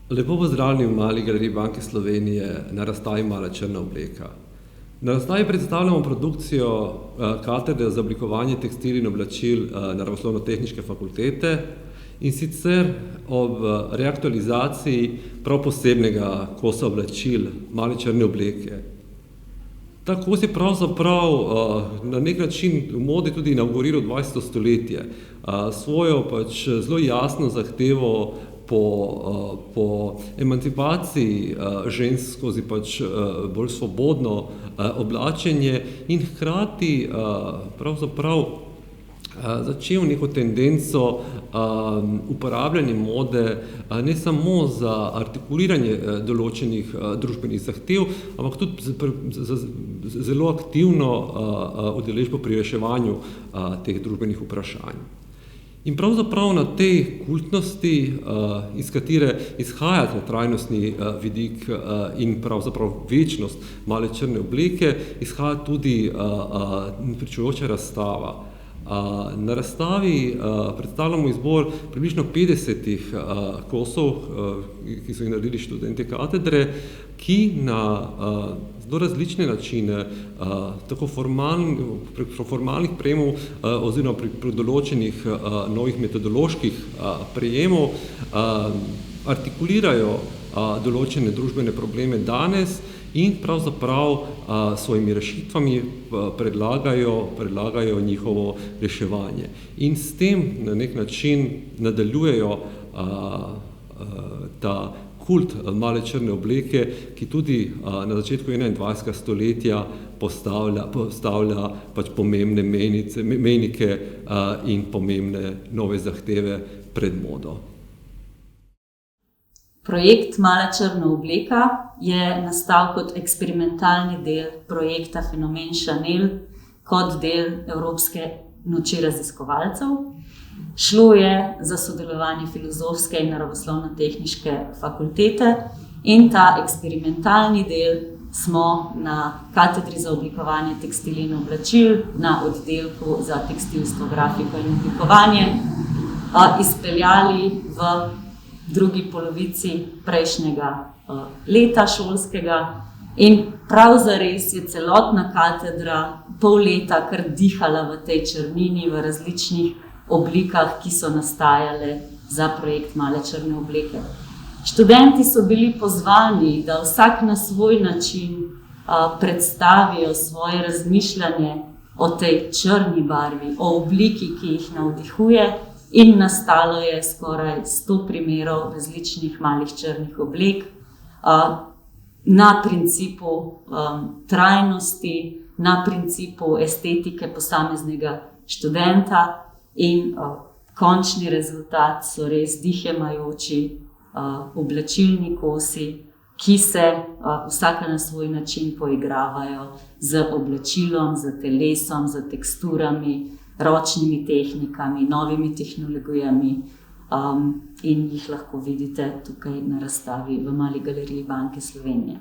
Lepo pozdravljeni v Mali galeriji Banke Slovenije na razstavi Mala črna obleka. Na razstavi predstavljamo produkcijo katedre za oblikovanje tekstil in oblačil Naravoslovno-tehniške fakultete in sicer ob reaktualizaciji prav posebnega kosa oblačil Male črne obleke. Ta kos je pravzaprav na nek način v modi tudi inavguriral 20. stoletje. Svojo zelo jasno zahtevo po emancipaciji žensk skozi bolj svobodno oblačenje in hkrati pravzaprav začel neko tendenco uporabljanja mode ne samo za artikuliranje določenih družbenih zahtev, ampak tudi za zelo aktivno udeležbo pri reševanju teh družbenih vprašanj. In pravzaprav na tej kultnosti, iz katere izhaja ta trajnostni vidik in pravzaprav večnost Male črne obleke, izhaja tudi pričujoča razstava. Na razstavi predstavljamo izbor približno 50 kosov, ki so jih naredili študentje katedre, ki na zelo različne načine, tako preko formalnih prejemov oziroma pri določenih novih metodoloških prejemov artikulirajo določene družbene probleme danes in pravzaprav svojimi rešitvami predlagajo njihovo reševanje. In s tem na nek način nadaljujejo ta kult Male črne obleke, ki tudi na začetku 21. stoletja postavlja pomembne mejnike in pomembne nove zahteve pred modo. Projekt Mala črna obleka je nastal kot eksperimentalni del projekta Fenomen Chanel kot del Evropske noči raziskovalcev. Šlo je za sodelovanje Filozofske in Naravoslovno-tehniške fakultete in ta eksperimentalni del smo na katedri za oblikovanje tekstil in oblačil na oddelku za tekstilstvo, grafiko in oblikovanje izpeljali v drugi polovici prejšnjega leta šolskega in prav zares je celotna katedra pol leta kar dihala v tej črnini v različnih oblikah, ki so nastajale za projekt Male črne obleke. Študenti so bili pozvani, da vsak na svoj način predstavijo svoje razmišljanje o tej črni barvi, o obliki, ki jih navdihuje, in nastalo je skoraj 100 primerov različnih malih črnih oblek na principu trajnosti, na principu estetike posameznega študenta in končni rezultat so res dihemajoči oblačilni kosi, ki se vsaka na svoj način poigravajo z oblačilom, z telesom, z teksturami, ročnimi tehnikami, novimi tehnologijami in jih lahko vidite tukaj na razstavi v Mali galeriji Banke Slovenije.